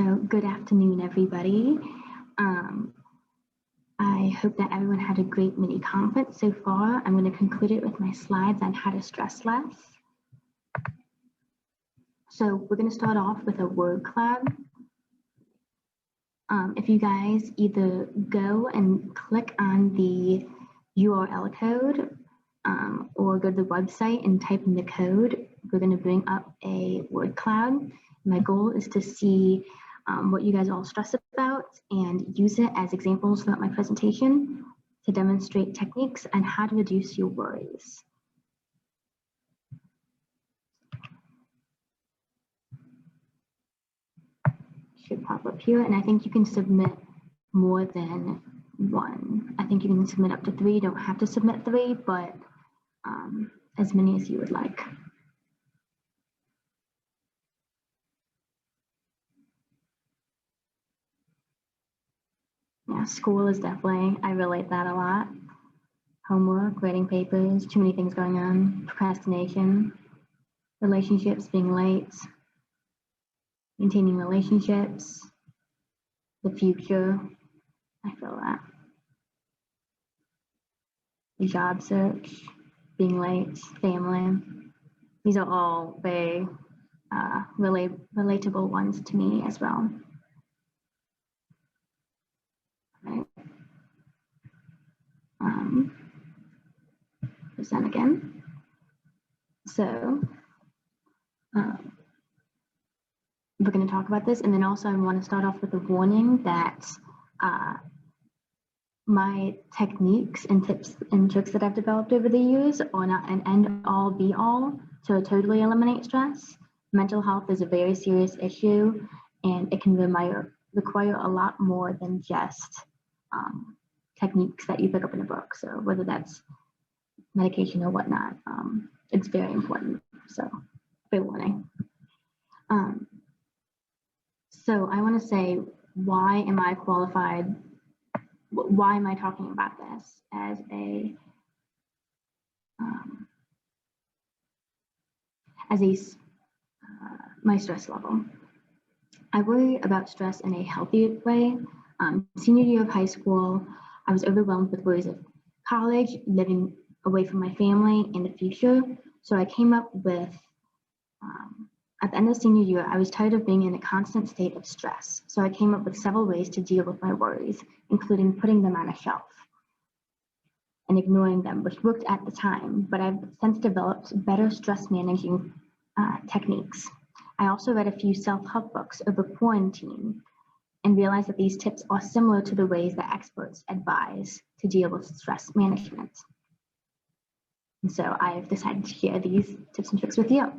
So good afternoon, everybody. I hope that everyone had a great mini conference so far. I'm going to conclude it with my slides on how to stress less. So we're going to start off with a word cloud. If you guys either go and click on the URL code or go to the website and type in the code, we're going to bring up a word cloud. My goal is to see what you guys all stress about and use it as examples throughout my presentation to demonstrate techniques on how to reduce your worries. Should pop up here, and I think you can submit more than one. I think you can submit up to 3. You don't have to submit 3, but as many as you would like. Yeah, school is definitely, I relate that a lot. Homework, grading papers, too many things going on, procrastination, relationships, being late, maintaining relationships, the future, I feel that. The job search, being late, family. These are all very relatable ones to me as well. Right. Present again. So we're going to talk about this, and then also I want to start off with a warning that my techniques and tips and tricks that I've developed over the years are not an end-all be-all to totally eliminate stress. Mental health is a very serious issue, and it can require a lot more than just techniques that you pick up in a book. So whether that's medication or whatnot, it's very important. So fair warning. So I want to say, why am I qualified? Why am I talking about this as my stress level? I worry about stress in a healthy way. Senior year of high school, I was overwhelmed with worries of college, living away from my family, and the future. So I came up with, at the end of senior year, I was tired of being in a constant state of stress. So I came up with several ways to deal with my worries, including putting them on a shelf and ignoring them, which worked at the time, but I've since developed better stress managing techniques. I also read a few self-help books over quarantine and realized that these tips are similar to the ways that experts advise to deal with stress management. And so I've decided to share these tips and tricks with you.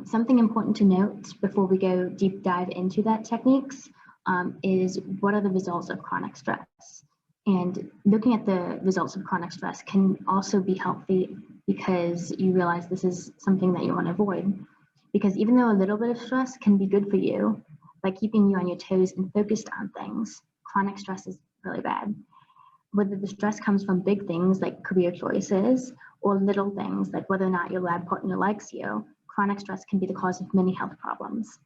Something important to note before we go deep dive into that techniques is what are the results of chronic stress? And looking at the results of chronic stress can also be healthy because you realize this is something that you want to avoid. Because even though a little bit of stress can be good for you by keeping you on your toes and focused on things, chronic stress is really bad. Whether the stress comes from big things like career choices or little things like whether or not your lab partner likes you, chronic stress can be the cause of many health problems.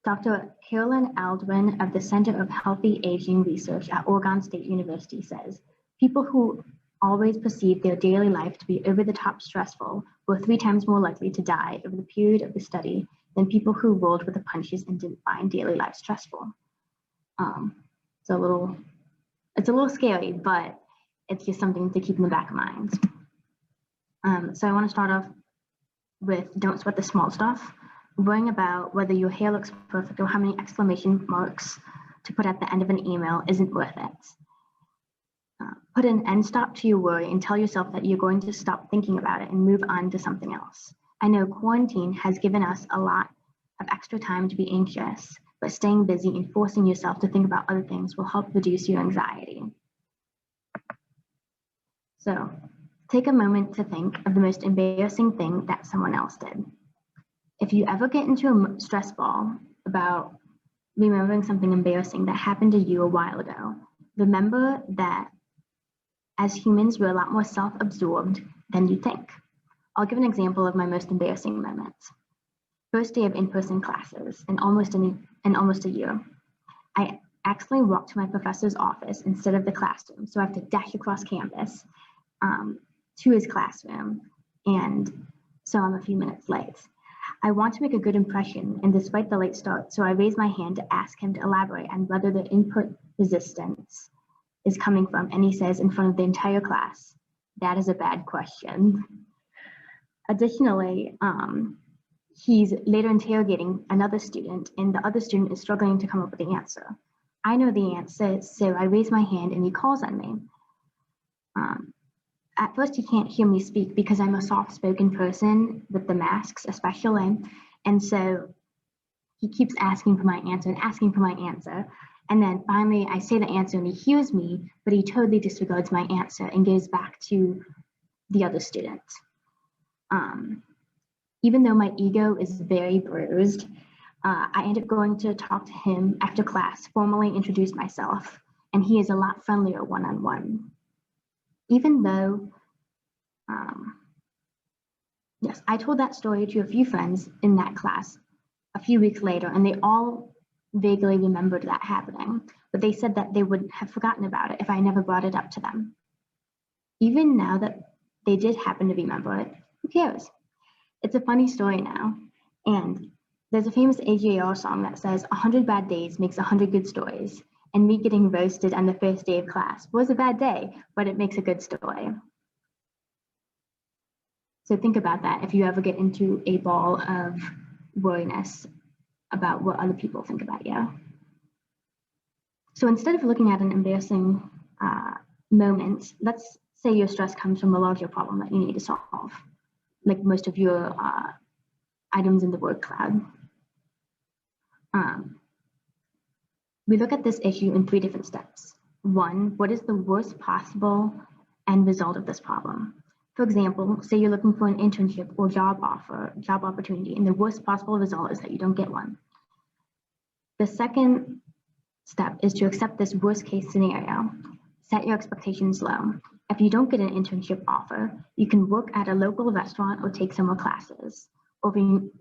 Dr. Carolyn Aldrin of the Center of Healthy Aging Research at Oregon State University says, people who always perceived their daily life to be over the top stressful were 3 times more likely to die over the period of the study than people who rolled with the punches and didn't find daily life stressful. It's a little scary, but it's just something to keep in the back of minds. So I want to start off with don't sweat the small stuff. Worrying about whether your hair looks perfect or how many exclamation marks to put at the end of an email isn't worth it. Put an end stop to your worry and tell yourself that you're going to stop thinking about it and move on to something else. I know quarantine has given us a lot of extra time to be anxious, but staying busy and forcing yourself to think about other things will help reduce your anxiety. So take a moment to think of the most embarrassing thing that someone else did. If you ever get into a stress ball about remembering something embarrassing that happened to you a while ago, remember that as humans, we're a lot more self-absorbed than you think. I'll give an example of my most embarrassing moments. First day of in-person classes, and almost an in almost a year. I accidentally walked to my professor's office instead of the classroom, so I have to dash across campus to his classroom, and so I'm a few minutes late. I want to make a good impression, and despite the late start, so I raise my hand to ask him to elaborate on whether the input resistance is coming from, and he says in front of the entire class, "That is a bad question." Additionally, he's later interrogating another student, and the other student is struggling to come up with the answer. I know the answer, so I raise my hand and he calls on me. At first, he can't hear me speak because I'm a soft-spoken person with the masks, especially, and so he keeps asking for my answer and asking for my answer. And then finally, I say the answer and he hears me, but he totally disregards my answer and goes back to the other student. Even though my ego is very bruised, I end up going to talk to him after class, formally introduce myself, and he is a lot friendlier one-on-one. Even though, yes, I told that story to a few friends in that class a few weeks later, and they all vaguely remembered that happening, but they said that they would have forgotten about it if I never brought it up to them. Even now that they did happen to remember it, who cares? It's a funny story now, and there's a famous AJR song that says 100 bad days makes 100 good stories, and me getting roasted on the first day of class was a bad day, but it makes a good story. So think about that if you ever get into a ball of worriness about what other people think about you. So instead of looking at an embarrassing moment, let's say your stress comes from a larger problem that you need to solve, like most of your items in the word cloud. We look at this issue in 3 different steps. 1, what is the worst possible end result of this problem? For example, say you're looking for an internship or job opportunity, and the worst possible result is that you don't get one. The second step is to accept this worst case scenario. Set your expectations low. If you don't get an internship offer, you can work at a local restaurant or take summer classes. Or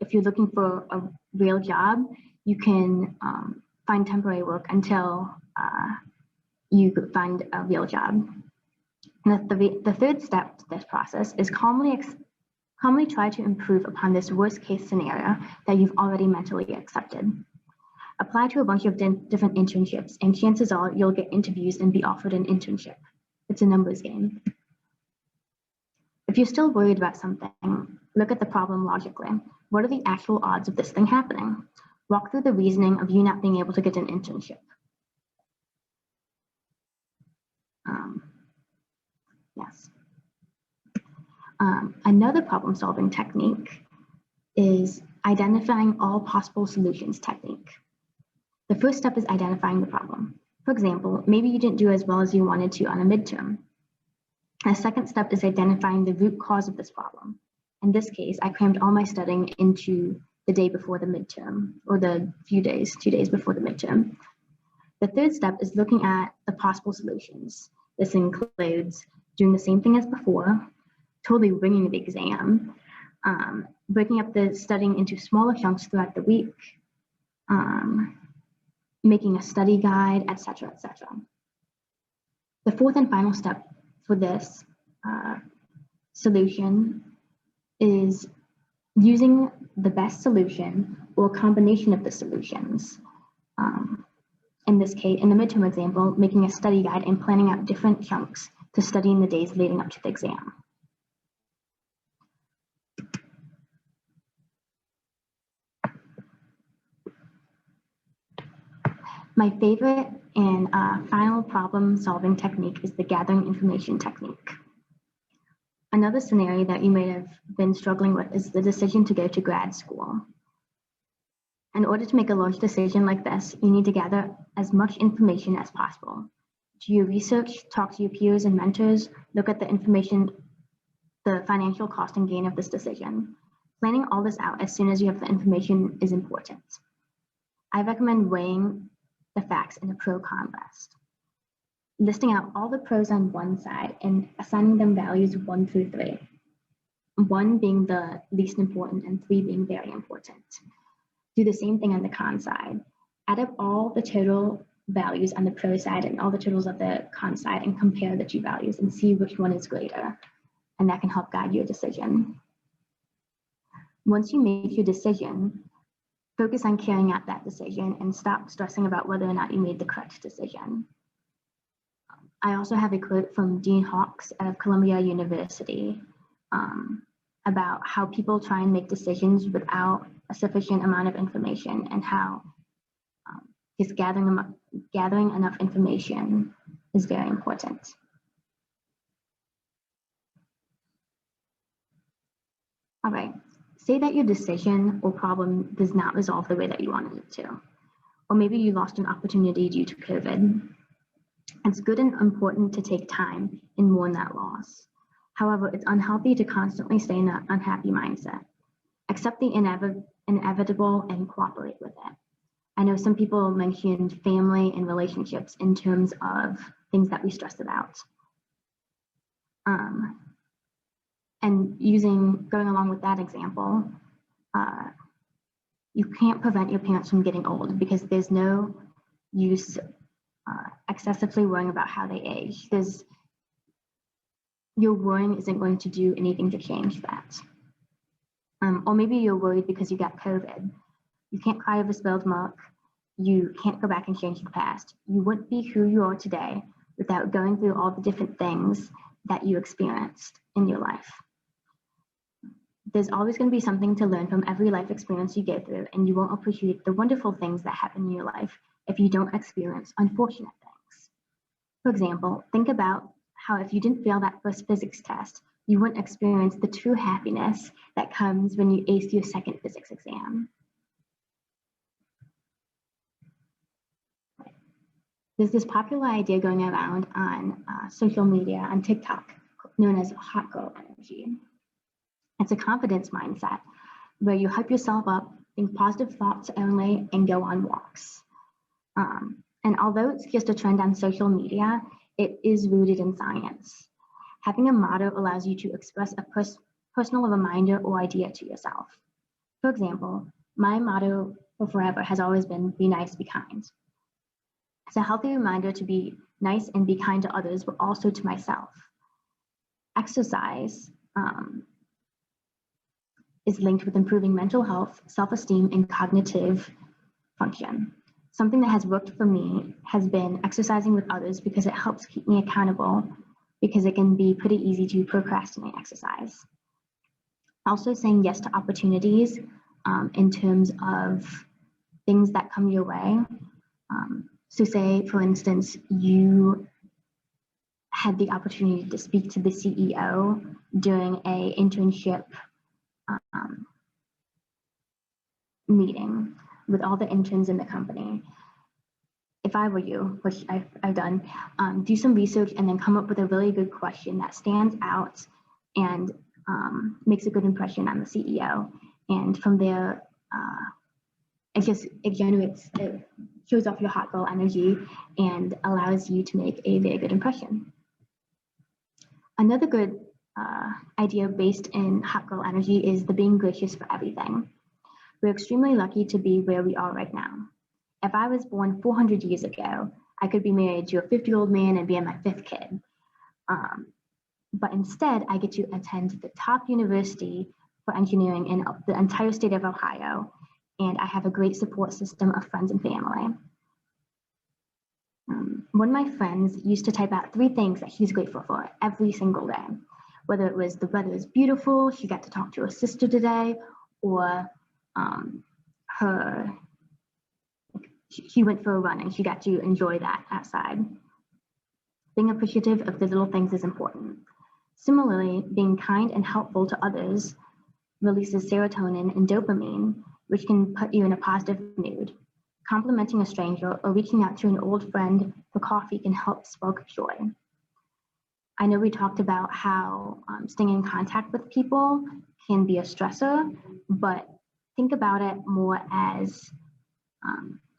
if you're looking for a real job, you can find temporary work until you find a real job. And the third step to this process is calmly try to improve upon this worst case scenario that you've already mentally accepted. Apply to a bunch of different internships, and chances are you'll get interviews and be offered an internship. It's a numbers game. If you're still worried about something, look at the problem logically. What are the actual odds of this thing happening? Walk through the reasoning of you not being able to get an internship. Yes. Another problem-solving technique is identifying all possible solutions technique. The first step is identifying the problem. For example, maybe you didn't do as well as you wanted to on a midterm. The second step is identifying the root cause of this problem. In this case, I crammed all my studying into the day before the midterm, or the 2 days before the midterm. The third step is looking at the possible solutions. This includes doing the same thing as before, totally winging the exam, breaking up the studying into smaller chunks throughout the week, making a study guide, etc., etc. The fourth and final step for this solution is using the best solution or a combination of the solutions. In this case, in the midterm example, making a study guide and planning out different chunks to study in the days leading up to the exam. My favorite and final problem-solving technique is the gathering information technique. Another scenario that you may have been struggling with is the decision to go to grad school. In order to make a large decision like this, you need to gather as much information as possible. Do your research, talk to your peers and mentors, look at the information, the financial cost and gain of this decision. Planning all this out as soon as you have the information is important. I recommend weighing the facts in a pro-con list, listing out all the pros on one side and assigning them values 1 through 3. 1 being the least important and 3 being very important. Do the same thing on the con side Add up all the total values on the pro side and all the totals of the con side and compare the two values and see which one is greater. And that can help guide your decision. Once you make your decision, focus on carrying out that decision and stop stressing about whether or not you made the correct decision. I also have a quote from Dean Hawkes of Columbia University about how people try and make decisions without a sufficient amount of information, and how just gathering enough information is very important. All right, say that your decision or problem does not resolve the way that you wanted it to, or maybe you lost an opportunity due to COVID. It's good and important to take time and mourn that loss. However, it's unhealthy to constantly stay in an unhappy mindset. Accept the inevitable and cooperate with it. I know some people mentioned family and relationships in terms of things that we stress about. And going along with that example, you can't prevent your parents from getting old, because there's no use excessively worrying about how they age. Your worrying isn't going to do anything to change that. Or maybe you're worried because you got COVID. You can't cry over spilled milk. You can't go back and change the past. You wouldn't be who you are today without going through all the different things that you experienced in your life. There's always going to be something to learn from every life experience you go through, and you won't appreciate the wonderful things that happen in your life if you don't experience unfortunate things. For example, think about how if you didn't fail that first physics test, you wouldn't experience the true happiness that comes when you ace your second physics exam. There's this popular idea going around on social media, on TikTok, known as hot girl energy. It's a confidence mindset where you hype yourself up, think positive thoughts only, and go on walks. And although it's just a trend on social media, it is rooted in science. Having a motto allows you to express a personal reminder or idea to yourself. For example, my motto for forever has always been, be nice, be kind. It's a healthy reminder to be nice and be kind to others, but also to myself. Exercise is linked with improving mental health, self-esteem, and cognitive function. Something that has worked for me has been exercising with others, because it helps keep me accountable, because it can be pretty easy to procrastinate exercise. Also saying yes to opportunities in terms of things that come your way. So say, for instance, you had the opportunity to speak to the CEO during an internship meeting with all the interns in the company. If I were you, which I've done, do some research and then come up with a really good question that stands out and makes a good impression on the CEO. And from there, it shows off your hot girl energy and allows you to make a very good impression. Another good idea based in hot girl energy is the being gracious for everything. We're extremely lucky to be where we are right now. If I was born 400 years ago, I could be married to a 50-year-old man and be in my 5th kid. But instead, I get to attend the top university for engineering in the entire state of Ohio, and I have a great support system of friends and family. One of my friends used to type out 3 things that he's grateful for every single day. Whether it was the weather is beautiful, she got to talk to her sister today, or she went for a run and she got to enjoy that outside. Being appreciative of the little things is important. Similarly, being kind and helpful to others releases serotonin and dopamine, which can put you in a positive mood. Complimenting a stranger or reaching out to an old friend for coffee can help spark joy. I know we talked about how staying in contact with people can be a stressor, but think about it more as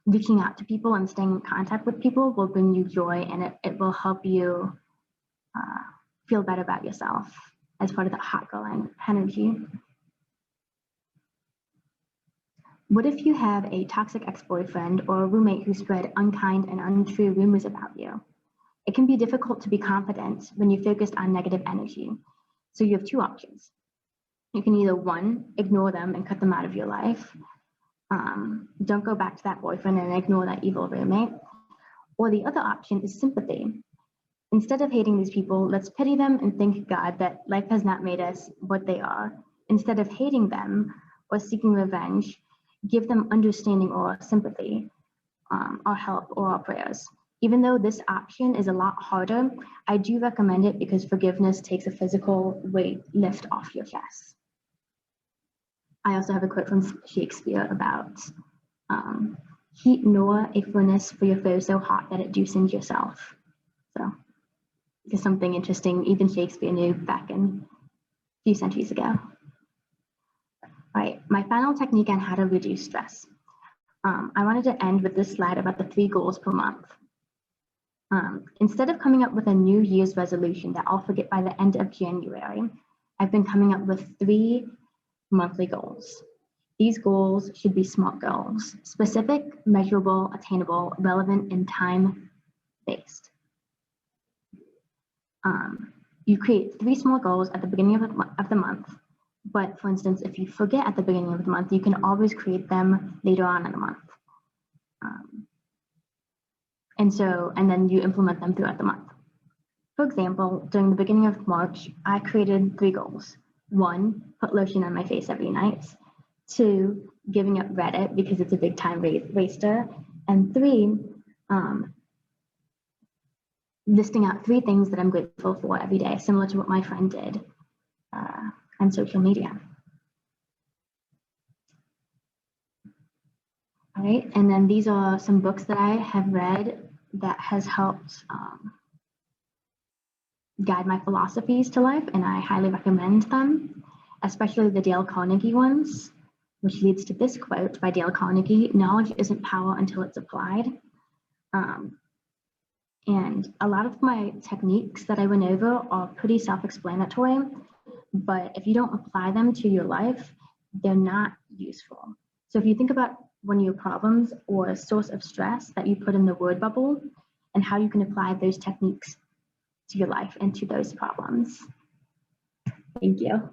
reaching out to people and staying in contact with people will bring you joy, and it will help you feel better about yourself as part of the hot girl energy. What if you have a toxic ex-boyfriend or a roommate who spread unkind and untrue rumors about you? It can be difficult to be confident when you're focused on negative energy. So you have two options. You can either, one, ignore them and cut them out of your life. Don't go back to that boyfriend and ignore that evil roommate. Or the other option is sympathy. Instead of hating these people, let's pity them and thank God that life has not made us what they are. Instead of hating them or seeking revenge, give them understanding or sympathy, or help or our prayers. Even though this option is a lot harder, I do recommend it because forgiveness takes a physical weight lift off your chest. I also have a quote from Shakespeare about heat nor a furnace for your foe so hot that it do singe yourself. So it's something interesting even Shakespeare knew back in a few centuries ago. All right, my final technique on how to reduce stress. I wanted to end with this slide about the 3 goals per month. Instead of coming up with a New Year's resolution that I'll forget by the end of January, I've been coming up with 3 monthly goals. These goals should be SMART goals: specific, measurable, attainable, relevant, and time-based. You create 3 small goals at the beginning of the month, but for instance, if you forget at the beginning of the month, you can always create them later on in the month. And then you implement them throughout the month. For example, during the beginning of March, I created 3 goals. 1, put lotion on my face every night. 2, giving up Reddit because it's a big time waster. And 3, listing out 3 things that I'm grateful for every day, similar to what my friend did on social media. All right, and then these are some books that I have read that has helped guide my philosophies to life, and I highly recommend them, especially the Dale Carnegie ones, which leads to this quote by Dale Carnegie: "Knowledge isn't power until it's applied." And a lot of my techniques that I went over are pretty self-explanatory, but if you don't apply them to your life, they're not useful. So if you think about one of your problems or a source of stress that you put in the word bubble and how you can apply those techniques to your life and to those problems. Thank you.